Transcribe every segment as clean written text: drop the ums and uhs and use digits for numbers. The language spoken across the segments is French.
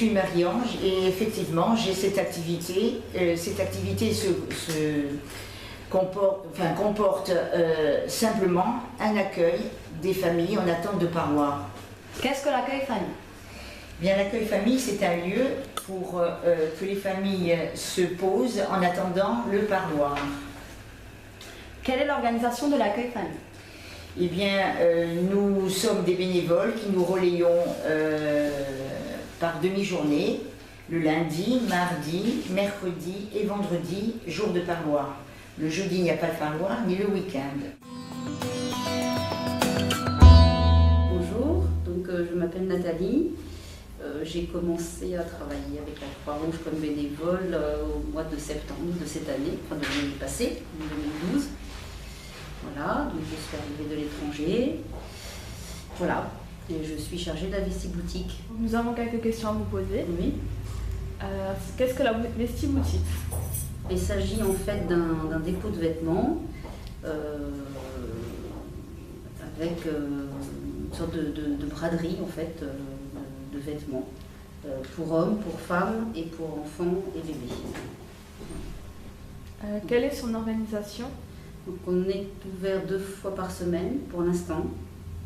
suis Marie-Ange et effectivement j'ai cette activité. Cette activité comporte simplement un accueil des familles en attente de parloir. Qu'est-ce que l'accueil famille? Bien, l'accueil famille, c'est un lieu pour que les familles se posent en attendant le parloir. Quelle est l'organisation de l'accueil famille? Eh bien, nous sommes des bénévoles qui nous relayons par demi-journée, le lundi, mardi, mercredi et vendredi, jour de parloir. Le jeudi, il n'y a pas de parloir, ni le week-end. Bonjour, donc je m'appelle Nathalie. J'ai commencé à travailler avec la Croix-Rouge comme bénévole au mois de septembre de cette année, enfin de l'année passée, en 2012. Voilà, donc je suis arrivée de l'étranger. Voilà, et je suis chargée de la vestiboutique. Nous avons quelques questions à vous poser. Oui. Qu'est-ce que la vestiboutique? Il s'agit en fait d'un dépôt de vêtements avec une sorte de braderie en fait de vêtements pour hommes, pour femmes et pour enfants et bébés. Quelle est son organisation? Donc on est ouvert 2 fois par semaine pour l'instant,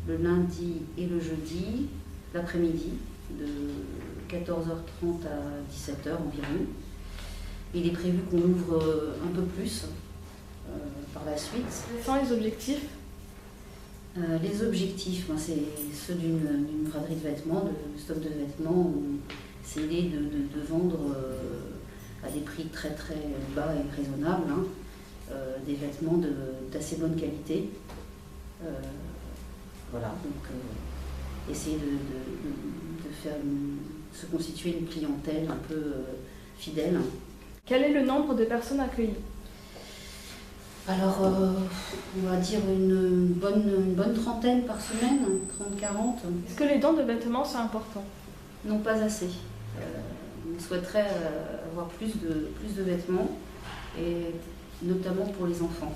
le lundi et le jeudi, l'après-midi, de 14h30 à 17h environ. Il est prévu qu'on ouvre un peu plus par la suite. Quels sont les objectifs? Les objectifs, c'est ceux d'une braderie de vêtements, de stock de vêtements. C'est l'idée de vendre à des prix très très bas et raisonnables, des vêtements d'assez bonne qualité. Voilà, donc essayer de faire se constituer une clientèle un peu fidèle. Quel est le nombre de personnes accueillies? Alors, on va dire une bonne trentaine par semaine, 30-40. Est-ce que les dons de vêtements sont importants? Non, pas assez. On souhaiterait avoir plus de vêtements, et notamment pour les enfants.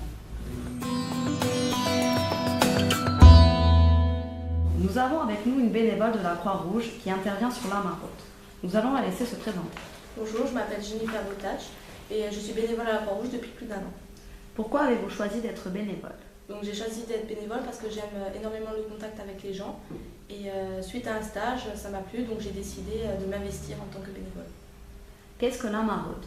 Nous avons avec nous une bénévole de la Croix-Rouge qui intervient sur la Maraude. Nous allons la laisser se présenter. Bonjour, je m'appelle Jennifer Boutach et je suis bénévole à la Croix-Rouge depuis plus d'1 an. Pourquoi avez-vous choisi d'être bénévole? Donc j'ai choisi d'être bénévole parce que j'aime énormément le contact avec les gens et suite à un stage, ça m'a plu, donc j'ai décidé de m'investir en tant que bénévole. Qu'est-ce que la Maraude?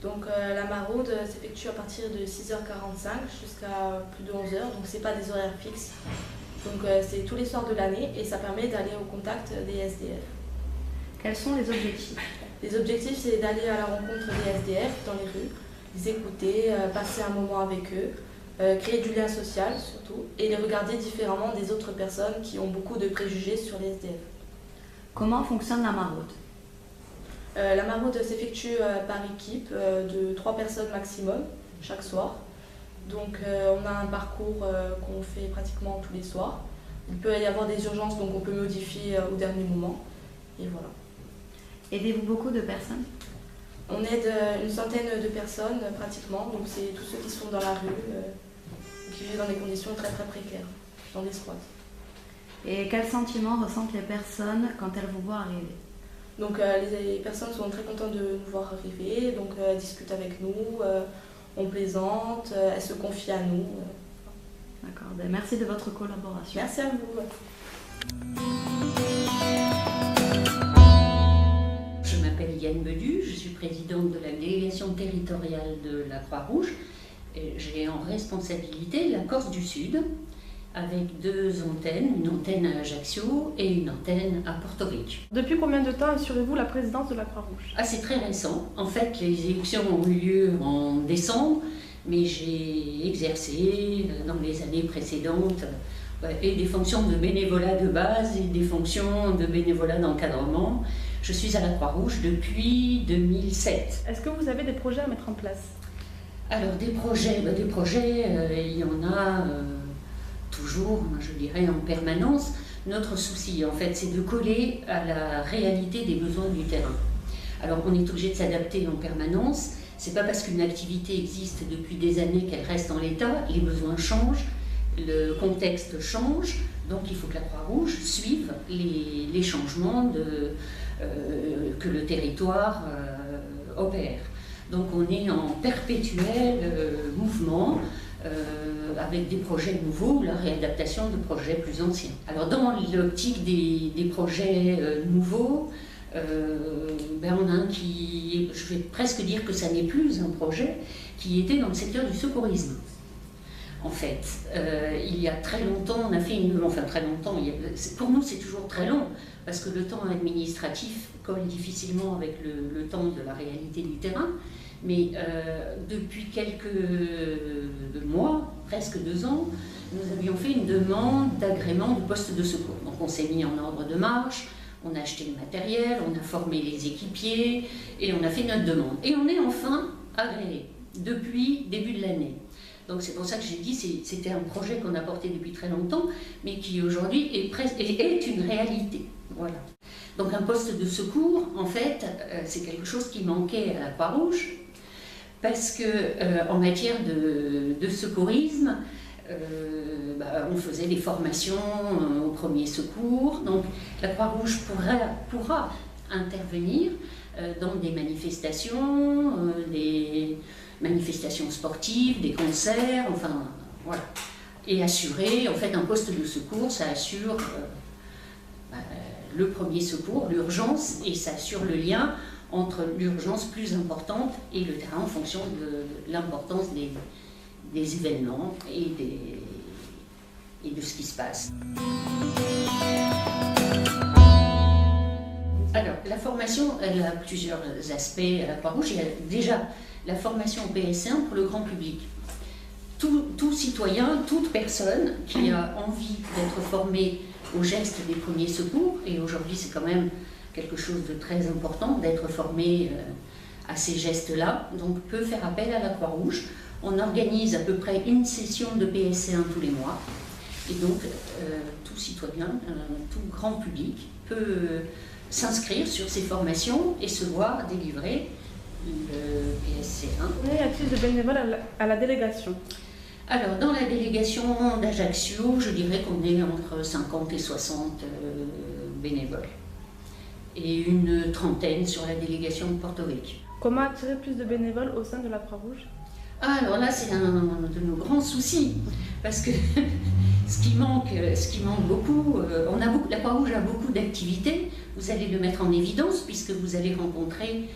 Donc la maraude s'effectue à partir de 6h45 jusqu'à plus de 11h, donc c'est pas des horaires fixes. Donc c'est tous les soirs de l'année et ça permet d'aller au contact des SDF. Quels sont les objectifs? Les objectifs, c'est d'aller à la rencontre des SDF dans les rues, les écouter, passer un moment avec eux, créer du lien social surtout, et les regarder différemment des autres personnes qui ont beaucoup de préjugés sur les SDF. Comment fonctionne la Maraude? La maraude s'effectue par équipe de 3 personnes maximum chaque soir. Donc on a un parcours qu'on fait pratiquement tous les soirs. Il peut y avoir des urgences, donc on peut modifier au dernier moment. Et voilà. Aidez-vous beaucoup de personnes? On aide une centaine de personnes pratiquement, donc c'est tous ceux qui sont dans la rue, qui vivent dans des conditions très très précaires, dans des squats. Et quels sentiments ressentent les personnes quand elles vous voient arriver? Donc les personnes sont très contentes de nous voir arriver, donc elles discutent avec nous, on plaisante, elles se confient à nous. D'accord, merci de votre collaboration. Merci à vous. Je m'appelle Yann Bedu, je suis présidente de la délégation territoriale de la Croix-Rouge. J'ai en responsabilité la Corse du Sud, avec 2 antennes, une antenne à Ajaccio et une antenne à Porto Rico. Depuis combien de temps assurez-vous la présidence de la Croix-Rouge? C'est très récent. En fait, les élections ont eu lieu en décembre, mais j'ai exercé dans les années précédentes et des fonctions de bénévolat de base et des fonctions de bénévolat d'encadrement. Je suis à la Croix-Rouge depuis 2007. Est-ce que vous avez des projets à mettre en place? Alors des projets, il y en a toujours, je dirais en permanence. Notre souci, en fait, c'est de coller à la réalité des besoins du terrain. Alors on est obligé de s'adapter en permanence. C'est pas parce qu'une activité existe depuis des années qu'elle reste en l'état. Les besoins changent. le contexte change, donc il faut que la Croix-Rouge suive les changements que le territoire opère. Donc on est en perpétuel mouvement avec des projets nouveaux, la réadaptation de projets plus anciens. Alors dans l'optique des projets nouveaux, on a un qui, je vais presque dire que ça n'est plus un projet, qui était dans le secteur du secourisme. En fait, il y a très longtemps, on a fait très longtemps, pour nous c'est toujours très long, parce que le temps administratif colle difficilement avec le temps de la réalité du terrain, mais depuis quelques mois, presque 2 ans, nous avions fait une demande d'agrément du poste de secours. Donc on s'est mis en ordre de marche, on a acheté le matériel, on a formé les équipiers, et on a fait notre demande. Et on est enfin agréé, depuis début de l'année. Donc c'est pour ça que j'ai dit que c'était un projet qu'on a porté depuis très longtemps, mais qui aujourd'hui est une réalité. Voilà. Donc un poste de secours, en fait, c'est quelque chose qui manquait à la Croix-Rouge, parce que en matière de secourisme, on faisait des formations au premier secours. Donc la Croix-Rouge pourra intervenir dans des manifestations, des manifestations sportives, des concerts, enfin voilà. Et assurer, en fait, un poste de secours, ça assure le premier secours, l'urgence, et ça assure le lien entre l'urgence plus importante et le terrain en fonction de l'importance des événements et de ce qui se passe. Alors, la formation, elle a plusieurs aspects à la Croix-Rouge. Il y a déjà la formation au PS1 pour le grand public. Tout citoyen, toute personne qui a envie d'être formé aux gestes des premiers secours, et aujourd'hui c'est quand même quelque chose de très important d'être formé à ces gestes-là, donc peut faire appel à la Croix-Rouge. On organise à peu près une session de PSC1 tous les mois, et donc tout citoyen, tout grand public peut s'inscrire sur ces formations et se voir délivrer le PSC1. Combien y a-t-il de bénévoles à la délégation? Alors, dans la délégation d'Ajaccio, je dirais qu'on est entre 50 et 60 bénévoles. Et une trentaine sur la délégation de Porto Rico. Comment attirer plus de bénévoles au sein de la Croix-Rouge? Alors là, c'est un de nos grands soucis, parce que ce qui manque beaucoup, la Croix-Rouge a beaucoup d'activités, vous allez le mettre en évidence, puisque vous allez rencontrer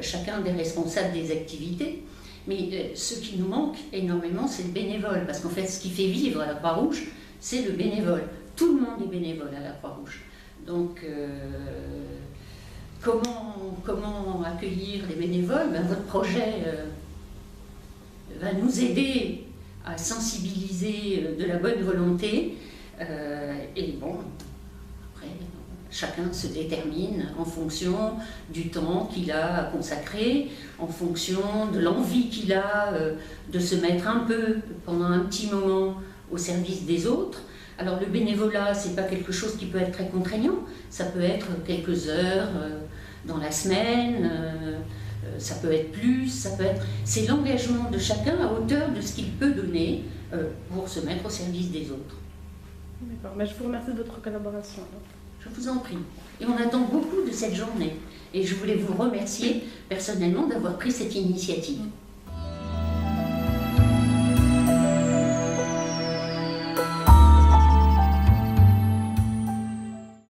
chacun des responsables des activités, mais ce qui nous manque énormément, c'est le bénévole, parce qu'en fait, ce qui fait vivre à la Croix-Rouge, c'est le bénévole. Tout le monde est bénévole à la Croix-Rouge. Donc, comment accueillir les bénévoles? Votre projet va nous aider à sensibiliser de la bonne volonté, et bon, après, chacun se détermine en fonction du temps qu'il a à consacrer, en fonction de l'envie qu'il a de se mettre un peu, pendant un petit moment, au service des autres. Alors le bénévolat, c'est pas quelque chose qui peut être très contraignant, ça peut être quelques heures dans la semaine, ça peut être plus, ça peut être... C'est l'engagement de chacun à hauteur de ce qu'il peut donner pour se mettre au service des autres. D'accord, mais je vous remercie de votre collaboration. Je vous en prie. Et on attend beaucoup de cette journée. Et je voulais vous remercier personnellement d'avoir pris cette initiative.